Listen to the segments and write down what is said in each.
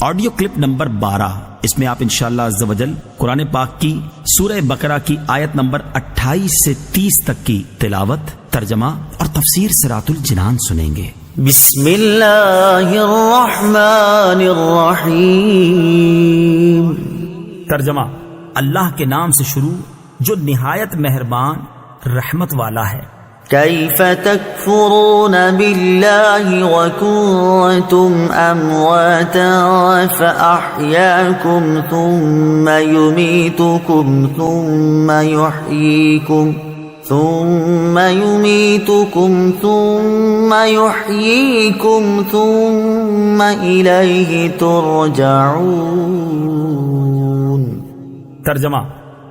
Audio clip number 12، اس میں آپ انشاءاللہ عز و جل قرآن پاک کی سورہ بقرہ کی آیت نمبر 28 سے 30 تک کی تلاوت، ترجمہ اور تفسیر صراط الجنان سنیں گے۔ بسم اللہ الرحمن الرحیم۔ ترجمہ، اللہ کے نام سے شروع جو نہایت مہربان رحمت والا ہے۔ کیف تکفرون باللہ وکنتم امواتا فاحیاکم ثم یمیتکم ثم یحییکم ثم یحییکم ثم الیہ ترجعون۔ ترجمہ،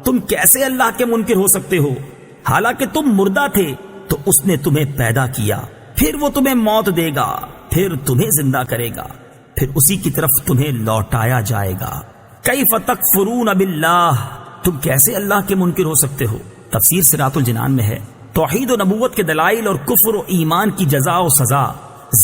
تم کیسے اللہ کے منکر ہو سکتے ہو؟ حالانکہ تم مردہ تھے تو اس نے تمہیں پیدا کیا، پھر وہ تمہیں موت دے گا، پھر تمہیں زندہ کرے گا، پھر اسی کی طرف تمہیں لوٹایا جائے گا۔ کیف تکفرون باللہ، تم کیسے اللہ کے منکر ہو سکتے ہو؟ تفسیر صراط الجنان میں ہے، توحید و نبوت کے دلائل اور کفر و ایمان کی جزا و سزا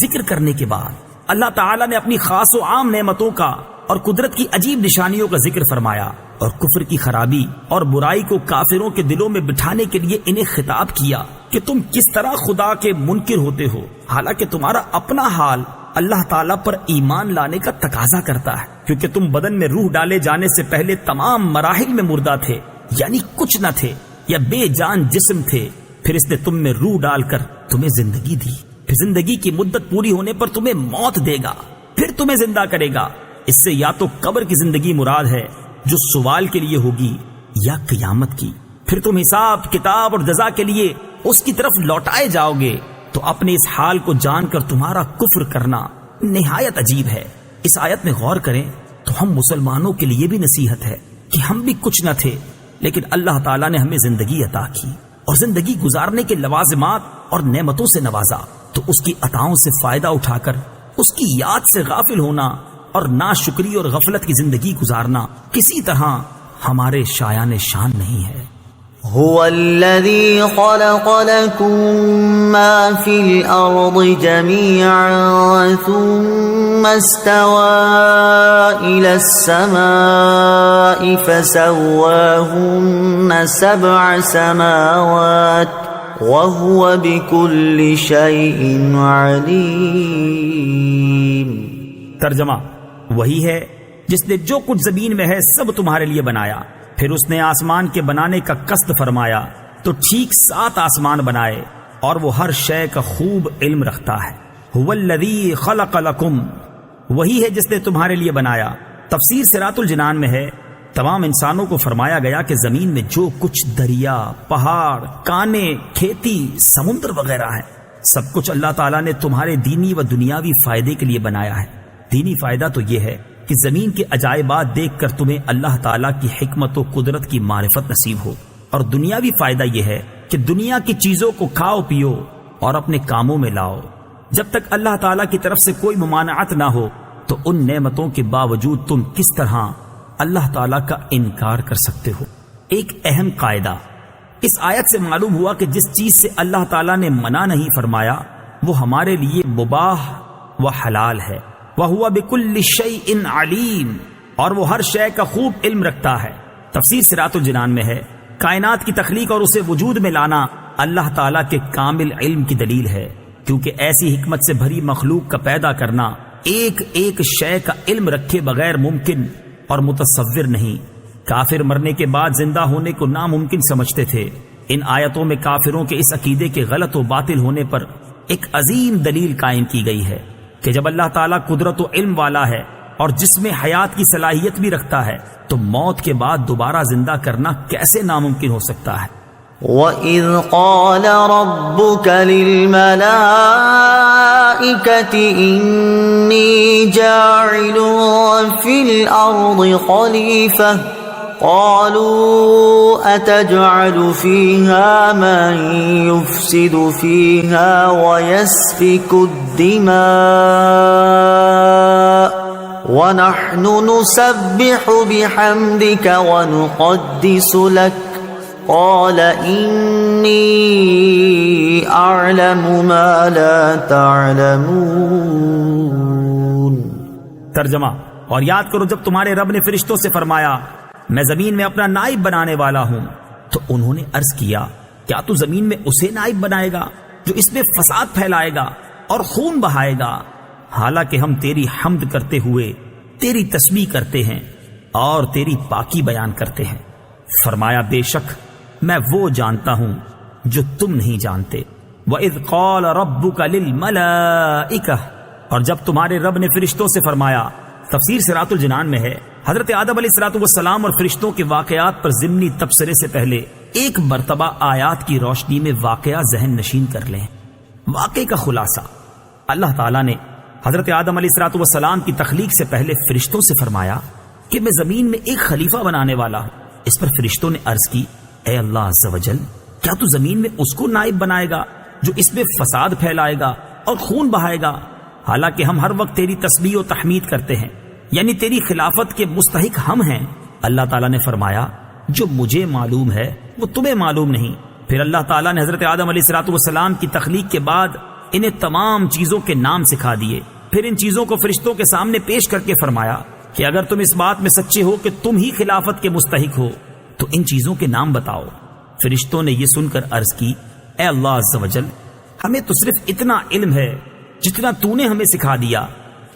ذکر کرنے کے بعد اللہ تعالیٰ نے اپنی خاص و عام نعمتوں کا اور قدرت کی عجیب نشانیوں کا ذکر فرمایا اور کفر کی خرابی اور برائی کو کافروں کے دلوں میں بٹھانے کے لیے انہیں خطاب کیا کہ تم کس طرح خدا کے منکر ہوتے ہو، حالانکہ تمہارا اپنا حال اللہ تعالیٰ پر ایمان لانے کا تقاضا کرتا ہے، کیونکہ تم بدن میں روح ڈالے جانے سے پہلے تمام مراحل میں مردہ تھے، یعنی کچھ نہ تھے یا بے جان جسم تھے، پھر اس نے تم میں روح ڈال کر تمہیں زندگی دی، پھر زندگی کی مدت پوری ہونے پر تمہیں موت دے گا، پھر تمہیں زندہ کرے گا۔ اس سے یا تو قبر کی زندگی مراد ہے جو سوال کے لیے ہوگی، یا قیامت کی، پھر تم حساب کتاب اور جزا کے لیے اس کی طرف لوٹائے جاؤ گے۔ تو اپنے اس حال کو جان کر تمہارا کفر کرنا نہایت عجیب ہے۔ اس آیت میں غور کریں تو ہم مسلمانوں کے لیے بھی نصیحت ہے کہ ہم بھی کچھ نہ تھے، لیکن اللہ تعالیٰ نے ہمیں زندگی عطا کی اور زندگی گزارنے کے لوازمات اور نعمتوں سے نوازا، تو اس کی عطاؤں سے فائدہ اٹھا کر اس کی یاد سے غافل ہونا اور ناشکری اور غفلت کی زندگی گزارنا کسی طرح ہمارے شایان شان نہیں ہے۔ هو الذي خلق لكم ما في الأرض جميعا ثم استوى إلى السماء فسواهن 7 سماوات وهو بكل شيء عليم۔ ترجمہ، وہی ہے جس نے جو کچھ زمین میں ہے سب تمہارے لیے بنایا، پھر اس نے آسمان کے بنانے کا قصد فرمایا تو ٹھیک 7 آسمان بنائے، اور وہ ہر شے کا خوب علم رکھتا ہے۔ هو الذی خلق لکم، وہی ہے جس نے تمہارے لیے بنایا۔ تفسیر صراط الجنان میں ہے، تمام انسانوں کو فرمایا گیا کہ زمین میں جو کچھ دریا، پہاڑ، کانے، کھیتی، سمندر وغیرہ ہے، سب کچھ اللہ تعالیٰ نے تمہارے دینی و دنیاوی فائدے کے لیے بنایا ہے۔ دینی فائدہ تو یہ ہے کہ زمین کے عجائبات دیکھ کر تمہیں اللہ تعالیٰ کی حکمت و قدرت کی معرفت نصیب ہو، اور دنیاوی فائدہ یہ ہے کہ دنیا کی چیزوں کو کھاؤ پیو اور اپنے کاموں میں لاؤ۔ جب تک اللہ تعالیٰ کی طرف سے کوئی ممانعت نہ ہو تو ان نعمتوں کے باوجود تم کس طرح اللہ تعالیٰ کا انکار کر سکتے ہو؟ ایک اہم قاعدہ اس آیت سے معلوم ہوا کہ جس چیز سے اللہ تعالیٰ نے منع نہیں فرمایا وہ ہمارے لیے مباح و حلال ہے۔ وَهُوَ بِكُلِّ شَيْءٍ عَلِيمٌ، اور وہ ہر شے کا خوب علم رکھتا ہے۔ تفسیر صراط الجنان میں ہے، کائنات کی تخلیق اور اسے وجود میں لانا اللہ تعالیٰ کے کامل علم کی دلیل ہے، کیونکہ ایسی حکمت سے بھری مخلوق کا پیدا کرنا ایک ایک شے کا علم رکھے بغیر ممکن اور متصور نہیں۔ کافر مرنے کے بعد زندہ ہونے کو ناممکن سمجھتے تھے۔ ان آیتوں میں کافروں کے اس عقیدے کے غلط و باطل ہونے پر ایک عظیم دلیل قائم کی گئی ہے کہ جب اللہ تعالیٰ قدرت و علم والا ہے اور جس میں حیات کی صلاحیت بھی رکھتا ہے تو موت کے بعد دوبارہ زندہ کرنا کیسے ناممکن ہو سکتا ہے؟ وَإِذْ قَالَ رَبُّكَ لِلْمَلَائِكَةِ إِنِّي جَاعِلٌ فِي الْأَرْضِ خَلِيفَةً قَالُوا أَتَجْعَلُ فِيهَا مَن يُفْسِدُ فِيهَا وَيَسْفِكُ الدِّمَاءَ وَنَحْنُ نُسَبِّحُ بِحَمْدِكَ وَنُقَدِّسُ لَكَ قال انی اعلم ما لا تعلمون۔ ترجمہ، اور یاد کرو جب تمہارے رب نے فرشتوں سے فرمایا میں زمین میں اپنا نائب بنانے والا ہوں، تو انہوں نے عرض کیا کیا تو زمین میں اسے نائب بنائے گا جو اس میں فساد پھیلائے گا اور خون بہائے گا، حالانکہ ہم تیری حمد کرتے ہوئے تیری تسبیح کرتے ہیں اور تیری پاکی بیان کرتے ہیں۔ فرمایا بے شک میں وہ جانتا ہوں جو تم نہیں جانتے۔ وَإِذْ قَالَ رَبُّكَ لِلْمَلَائِكَةِ، اور جب تمہارے رب نے فرشتوں سے فرمایا، تفسیر صراط الجنان میں ہے حضرت آدم علیہ السلام اور فرشتوں کے واقعات پر ضمنی تبصرے سے پہلے ایک مرتبہ آیات کی روشنی میں واقعہ ذہن نشین کر لیں۔ واقعے کا خلاصہ، اللہ تعالیٰ نے حضرت آدم علیہ السلام کی تخلیق سے پہلے فرشتوں سے فرمایا کہ میں زمین میں ایک خلیفہ بنانے والا ہوں۔ اس پر فرشتوں نے عرض کی اے اللہ عز و جل، کیا تو زمین میں اس کو نائب بنائے گا جو اس میں فساد پھیلائے گا اور خون بہائے گا، حالانکہ ہم ہر وقت تیری تسبیح و تحمید کرتے ہیں، یعنی تیری خلافت کے مستحق ہم ہیں۔ اللہ تعالیٰ نے فرمایا جو مجھے معلوم ہے وہ تمہیں معلوم نہیں۔ پھر اللہ تعالیٰ نے حضرت آدم علیہ السلام کی تخلیق کے بعد انہیں تمام چیزوں کے نام سکھا دیے، پھر ان چیزوں کو فرشتوں کے سامنے پیش کر کے فرمایا کہ اگر تم اس بات میں سچے ہو کہ تم ہی خلافت کے مستحق ہو تو ان چیزوں کے نام بتاؤ۔ فرشتوں نے یہ سن کر عرض کی اے اللہ عز و جل، ہمیں تو صرف اتنا علم ہے جتنا تو نے ہمیں سکھا دیا،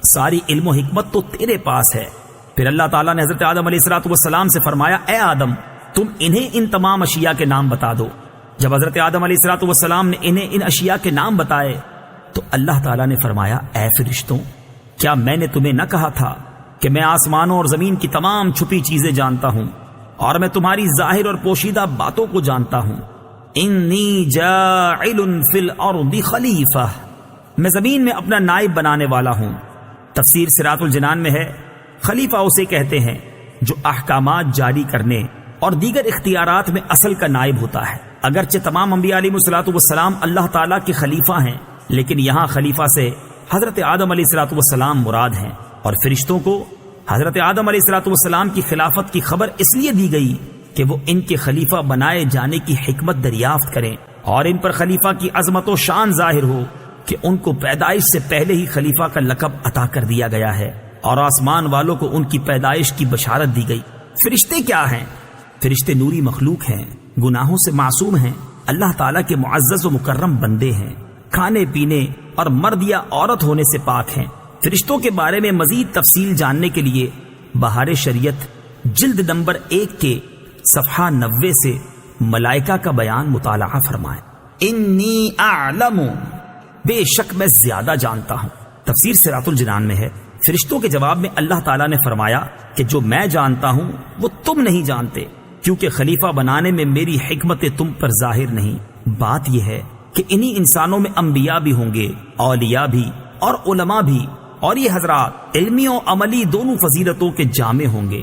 ساری علم و حکمت تو تیرے پاس ہے۔ پھر اللہ تعالیٰ نے حضرت آدم علیہ السلام سے فرمایا اے آدم، تم انہیں ان تمام اشیاء کے نام بتا دو۔ جب حضرت آدم علیہ السلام نے انہیں ان اشیاء کے نام بتائے تو اللہ تعالیٰ نے فرمایا اے فرشتوں، کیا میں نے تمہیں نہ کہا تھا کہ میں آسمانوں اور زمین کی تمام چھپی چیزیں جانتا ہوں اور میں تمہاری ظاہر اور پوشیدہ باتوں کو جانتا ہوں۔ انی جاعل فی الارض خلیفہ، میں زمین میں اپنا نائب بنانے والا ہوں۔ تفسیر صراط الجنان میں ہے خلیفہ اسے کہتے ہیں جو احکامات جاری کرنے اور دیگر اختیارات میں اصل کا نائب ہوتا ہے۔ اگرچہ تمام انبیاء علیہ السلام اللہ تعالیٰ کے خلیفہ ہیں، لیکن یہاں خلیفہ سے حضرت آدم علیہ السلام مراد ہیں، اور فرشتوں کو حضرت آدم علیہ السلام کی خلافت کی خبر اس لیے دی گئی کہ وہ ان کے خلیفہ بنائے جانے کی حکمت دریافت کریں اور ان پر خلیفہ کی عظمت و شان ظاہر ہو کہ ان کو پیدائش سے پہلے ہی خلیفہ کا لقب عطا کر دیا گیا ہے، اور آسمان والوں کو ان کی پیدائش کی بشارت دی گئی۔ فرشتے کیا ہیں؟ فرشتے نوری مخلوق ہیں، گناہوں سے معصوم ہیں، اللہ تعالیٰ کے معزز و مکرم بندے ہیں، کھانے پینے اور مرد یا عورت ہونے سے پاک ہیں۔ فرشتوں کے بارے میں مزید تفصیل جاننے کے لیے بہار شریعت جلد نمبر 1 کے صفحہ 90 سے ملائکہ کا بیان مطالعہ فرمائیں۔ انی اعلم، بے شک میں زیادہ جانتا ہوں۔ تفسیر صراط الجنان میں ہے فرشتوں کے جواب میں اللہ تعالیٰ نے فرمایا کہ جو میں جانتا ہوں وہ تم نہیں جانتے، کیونکہ خلیفہ بنانے میں میری حکمت تم پر ظاہر نہیں۔ بات یہ ہے کہ انہی انسانوں میں انبیاء بھی ہوں گے، اولیاء بھی اور علماء بھی، اور یہ حضرات علمی و عملی دونوں فضیلتوں کے جامع ہوں گے۔